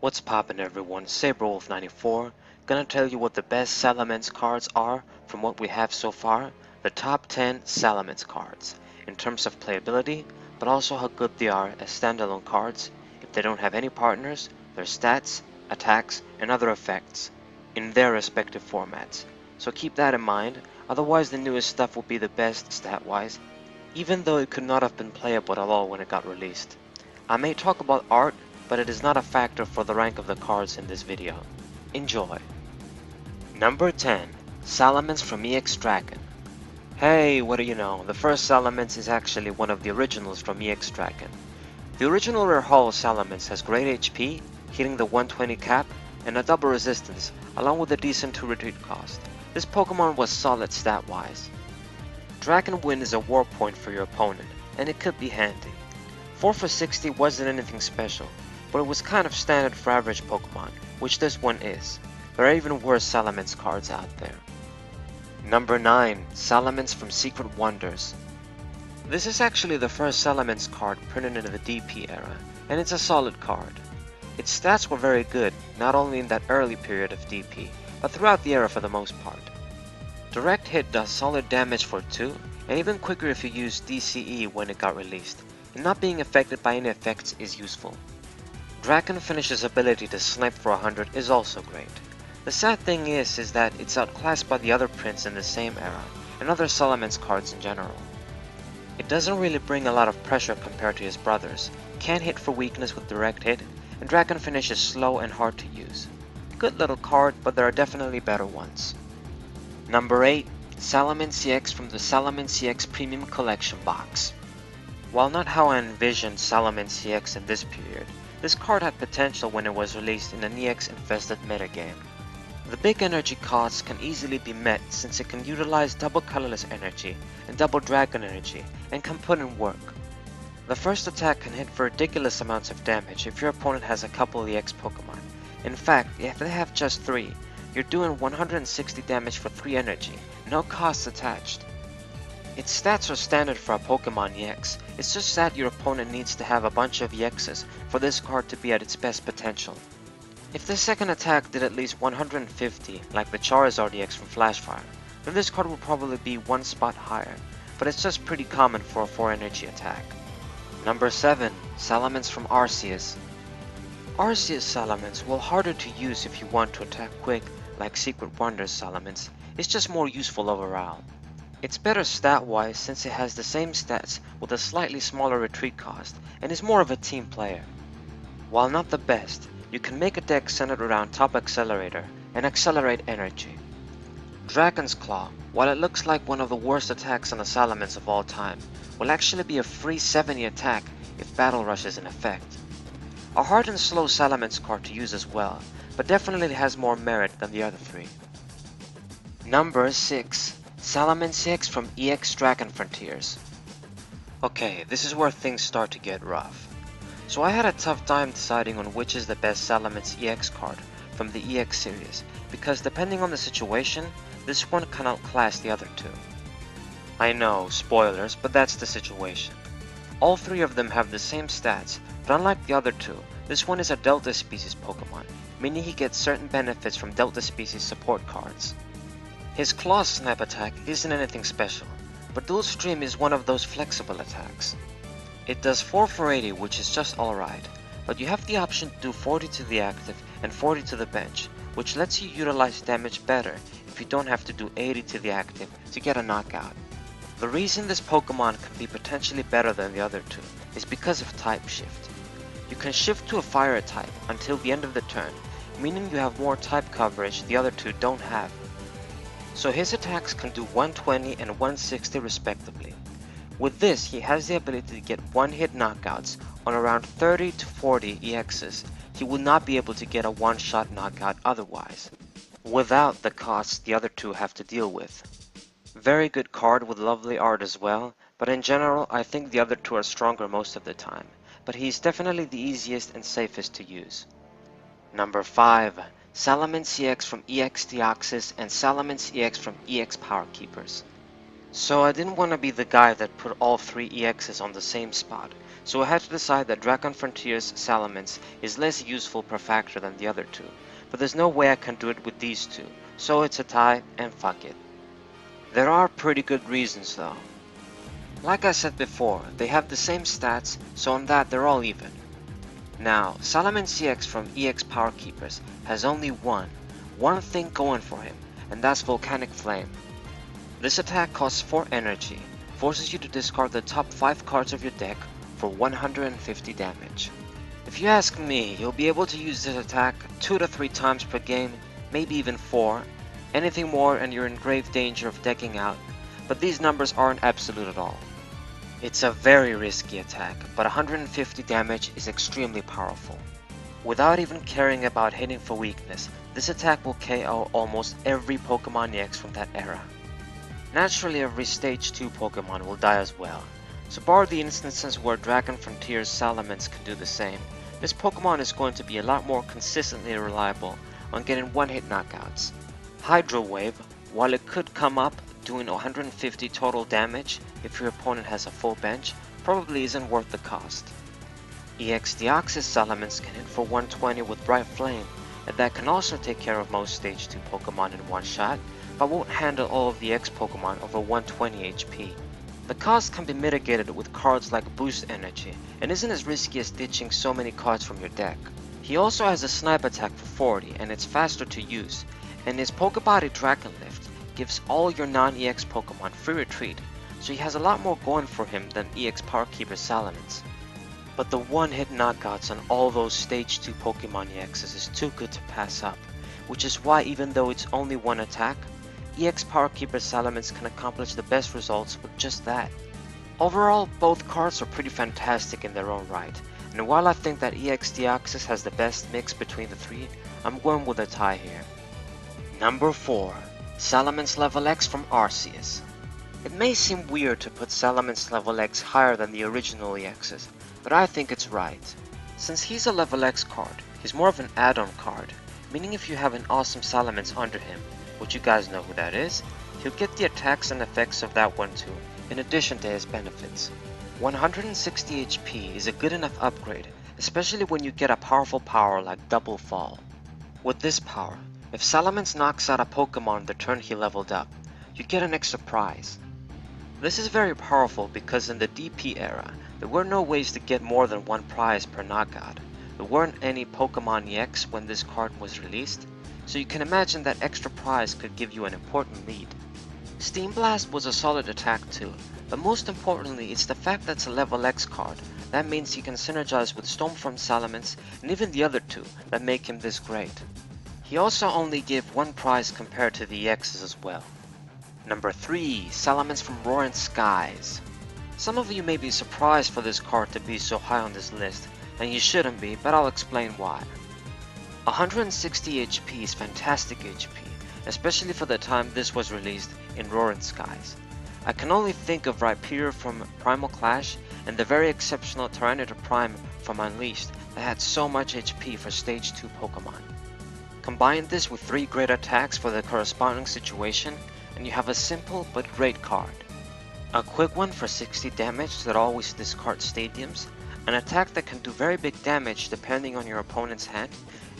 What's poppin' everyone, SaberWolf94, gonna tell you what the best Salamence cards are from what we have so far, the top 10 Salamence cards, in terms of playability, but also how good they are as standalone cards, if they don't have any partners, their stats, attacks, and other effects, in their respective formats. So keep that in mind, otherwise the newest stuff will be the best stat-wise, even though it could not have been playable at all when it got released. I may talk about art, but it is not a factor for the rank of the cards in this video. Enjoy! Number 10. Salamence from EX Dragon. Hey, what do you know, the first Salamence is actually one of the originals from EX Dragon. The original Rare Holo Salamence has great HP, hitting the 120 cap, and a double resistance, along with a decent 2 retreat cost. This Pokemon was solid stat-wise. Dragon Wind is a war point for your opponent, and it could be handy. 4 for 60 wasn't anything special, but it was kind of standard for average Pokemon, which this one is. There are even worse Salamence cards out there. Number 9. Salamence from Secret Wonders. This is actually the first Salamence card printed in the DP era, and it's a solid card. Its stats were very good, not only in that early period of DP, but throughout the era for the most part. Direct hit does solid damage for 2, and even quicker if you use DCE when it got released, and not being affected by any effects is useful. Dragon Finish's ability to snipe for 100 is also great. The sad thing is that it's outclassed by the other prints in the same era, and other Salamence cards in general. It doesn't really bring a lot of pressure compared to his brothers, can't hit for weakness with direct hit, and Dragon Finish is slow and hard to use. Good little card, but there are definitely better ones. Number 8. Salamence CX from the Salamence CX Premium Collection box. While not how I envisioned Salamence CX in this period, this card had potential when it was released in an EX-infested metagame. The big energy costs can easily be met since it can utilize double colorless energy and double dragon energy and can put in work. The first attack can hit for ridiculous amounts of damage if your opponent has a couple EX Pokemon. In fact, if they have just 3, you're doing 160 damage for 3 energy, no costs attached. Its stats are standard for a Pokemon EX, it's just that your opponent needs to have a bunch of EXs for this card to be at its best potential. If the second attack did at least 150, like the Charizard EX from Flashfire, then this card would probably be one spot higher, but it's just pretty common for a 4 energy attack. Number 7. Salamence from Arceus. Arceus Salamence, while harder to use if you want to attack quick, like Secret Wonders Salamence, is just more useful overall. It's better stat-wise since it has the same stats with a slightly smaller retreat cost and is more of a team player. While not the best, you can make a deck centered around Top Accelerator and Accelerate Energy. Dragon's Claw, while it looks like one of the worst attacks on a Salamence of all time, will actually be a free 70 attack if Battle Rush is in effect. A hard and slow Salamence card to use as well, but definitely has more merit than the other 3. Number 6. Salamence CX from EX Dragon Frontiers. Okay, this is where things start to get rough. So I had a tough time deciding on which is the best Salamence EX card from the EX series, because depending on the situation, this one can outclass the other 2. I know, spoilers, but that's the situation. All 3 of them have the same stats, but unlike the other 2, this one is a Delta Species Pokemon, meaning he gets certain benefits from Delta Species support cards. His Claw Snap attack isn't anything special, but Dual Stream is one of those flexible attacks. It does 4 for 80, which is just alright, but you have the option to do 40 to the active and 40 to the bench, which lets you utilize damage better if you don't have to do 80 to the active to get a knockout. The reason this Pokemon can be potentially better than the other 2 is because of type shift. You can shift to a fire type until the end of the turn, meaning you have more type coverage the other 2 don't have. So his attacks can do 120 and 160 respectively. With this, he has the ability to get one-hit knockouts on around 30 to 40 EXs he would not be able to get a one-shot knockout otherwise, without the costs the other 2 have to deal with. Very good card with lovely art as well, but in general I think the other 2 are stronger most of the time, but he's definitely the easiest and safest to use. Number 5. Salamence EX from EX Deoxys and Salamence EX from EX Power Keepers. So I didn't want to be the guy that put all 3 EXs on the same spot, so I had to decide that Dragon Frontier's Salamence is less useful per factor than the other two, but there's no way I can do it with these two, so it's a tie and fuck it. There are pretty good reasons though. Like I said before, they have the same stats, so on that they're all even. Now, Salamence EX from EX Power Keepers has only one thing going for him, and that's Volcanic Flame. This attack costs 4 energy, forces you to discard the top 5 cards of your deck for 150 damage. If you ask me, you'll be able to use this attack 2 to 3 times per game, maybe even 4. Anything more and you're in grave danger of decking out, but these numbers aren't absolute at all. It's a very risky attack, but 150 damage is extremely powerful. Without even caring about hitting for weakness, this attack will KO almost every Pokemon EX from that era. Naturally, every Stage 2 Pokemon will die as well, so bar the instances where Dragon Frontier's Salamence can do the same, this Pokemon is going to be a lot more consistently reliable on getting one-hit knockouts. Hydro Wave, while it could come up doing 150 total damage if your opponent has a full bench, probably isn't worth the cost. EX Deoxys Salamence can hit for 120 with Bright Flame, and that can also take care of most Stage 2 Pokemon in one shot, but won't handle all of the X Pokemon over 120 HP. The cost can be mitigated with cards like Boost Energy, and isn't as risky as ditching so many cards from your deck. He also has a Snipe attack for 40, and it's faster to use, and his Pokebody Dragon Lift gives all your non-EX Pokemon free retreat, so he has a lot more going for him than EX Power Keeper Salamence. But the one-hit knockouts on all those Stage 2 Pokemon EXs is too good to pass up, which is why even though it's only one attack, EX Power Keeper Salamence can accomplish the best results with just that. Overall, both cards are pretty fantastic in their own right, and while I think that EX Deoxys has the best mix between the three, I'm going with a tie here. Number 4. Salamence Level X from Arceus. It may seem weird to put Salamence Level X higher than the original EXs, but I think it's right. Since he's a Level X card, he's more of an add-on card, meaning if you have an awesome Salamence under him, which you guys know who that is, he'll get the attacks and effects of that one too, in addition to his benefits. 160 HP is a good enough upgrade, especially when you get a powerful power like Double Fall. With this power, if Salamence knocks out a Pokemon the turn he leveled up, you get an extra prize. This is very powerful because in the DP era, there were no ways to get more than one prize per knockout. There weren't any Pokemon EX when this card was released, so you can imagine that extra prize could give you an important lead. Steam Blast was a solid attack too, but most importantly it's the fact that it's a Level X card. That means he can synergize with Stormfront Salamence and even the other two that make him this great. He also only gave one prize compared to the EXs as well. Number 3. Salamence from Roaring Skies. Some of you may be surprised for this card to be so high on this list, and you shouldn't be, but I'll explain why. 160 HP is fantastic HP, especially for the time this was released in Roaring Skies. I can only think of Rhyperior from Primal Clash and the very exceptional Tyranitar Prime from Unleashed that had so much HP for Stage 2 Pokemon. Combine this with 3 great attacks for the corresponding situation and you have a simple but great card. A quick one for 60 damage that always discards stadiums, an attack that can do very big damage depending on your opponent's hand,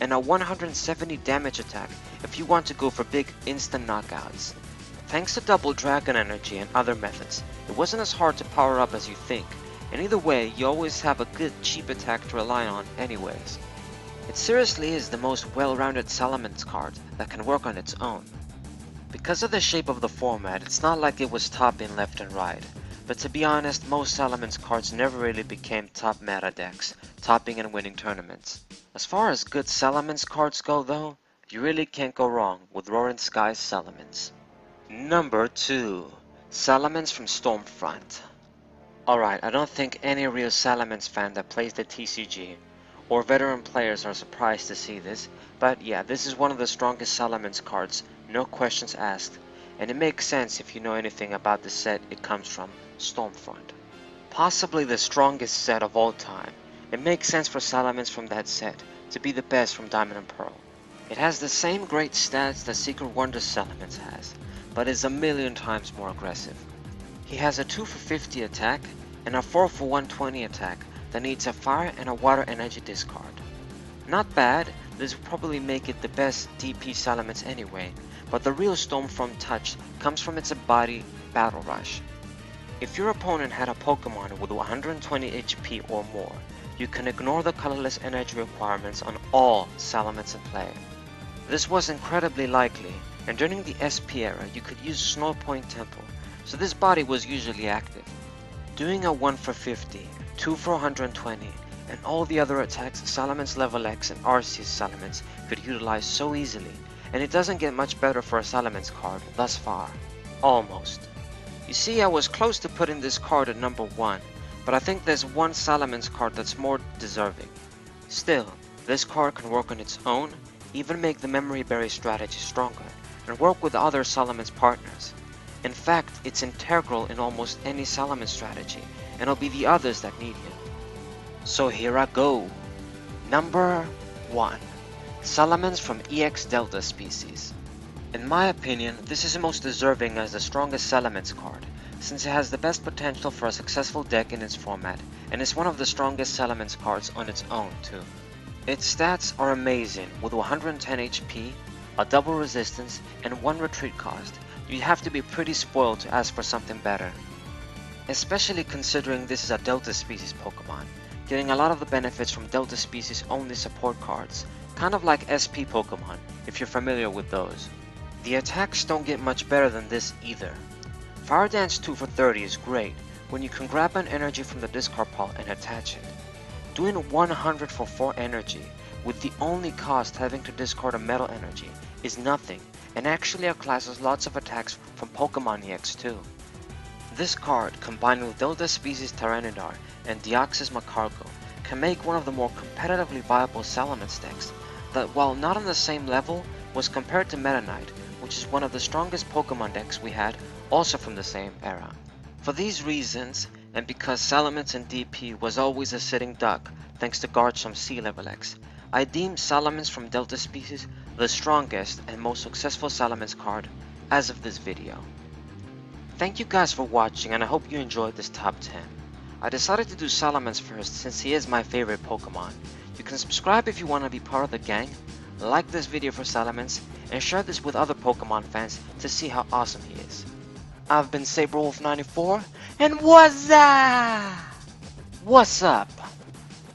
and a 170 damage attack if you want to go for big instant knockouts. Thanks to double dragon energy and other methods, it wasn't as hard to power up as you think, and either way you always have a good cheap attack to rely on anyways. It seriously is the most well-rounded Salamence card that can work on its own. Because of the shape of the format, it's not like it was topping left and right, but to be honest, most Salamence cards never really became top meta decks, topping and winning tournaments. As far as good Salamence cards go though, you really can't go wrong with Roaring Skies Salamence. Number 2. Salamence from Stormfront. Alright, I don't think any real Salamence fan that plays the TCG or veteran players are surprised to see this, but yeah, this is one of the strongest Salamence cards, no questions asked, and it makes sense if you know anything about the set it comes from, Stormfront. Possibly the strongest set of all time. It makes sense for Salamence from that set to be the best from Diamond and Pearl. It has the same great stats that Secret Wonder Salamence has, but is a million times more aggressive. He has a 2 for 50 attack and a 4 for 120 attack, that needs a fire and a water energy discard. Not bad, this will probably make it the best DP Salamence anyway, but the real Stormform touch comes from its body Battle Rush. If your opponent had a Pokemon with 120 HP or more, you can ignore the colorless energy requirements on all Salamence in play. This was incredibly likely, and during the SP era you could use Snow Point Temple, so this body was usually active. Doing a 1 for 50, 2 for 120, and all the other attacks Salamence Level X and Arceus Salamence could utilize so easily, and it doesn't get much better for a Salamence card thus far. Almost. You see, I was close to putting this card at number 1, but I think there's one Salamence card that's more deserving. Still, this card can work on its own, even make the Memory Berry strategy stronger, and work with other Salamence partners. In fact, it's integral in almost any Salamence strategy, and it'll be the others that need it. So here I go. Number 1. Salamence from EX Delta species. In my opinion, this is the most deserving as the strongest Salamence card, since it has the best potential for a successful deck in its format, and is one of the strongest Salamence cards on its own too. Its stats are amazing, with 110 HP, a double resistance, and 1 retreat cost. You'd have to be pretty spoiled to ask for something better. Especially considering this is a Delta species Pokemon, getting a lot of the benefits from Delta species only support cards, kind of like SP Pokemon, if you're familiar with those. The attacks don't get much better than this either. Fire Dance 2 for 30 is great when you can grab an energy from the discard pile and attach it. Doing 100 for 4 energy, with the only cost having to discard a metal energy, is nothing, and actually outclasses lots of attacks from Pokemon EX too. This card, combined with Delta species Tyranitar and Deoxys Macargo, can make one of the more competitively viable Salamence decks that, while not on the same level, was compared to Meta Knight, which is one of the strongest Pokemon decks we had, also from the same era. For these reasons, and because Salamence in DP was always a sitting duck thanks to Garchomp Sea Level X, I deem Salamence from Delta species the strongest and most successful Salamence card as of this video. Thank you guys for watching, and I hope you enjoyed this top 10. I decided to do Salamence first since he is my favorite Pokemon. You can subscribe if you want to be part of the gang, like this video for Salamence, and share this with other Pokemon fans to see how awesome he is. I've been SaberWolf94, and what's up?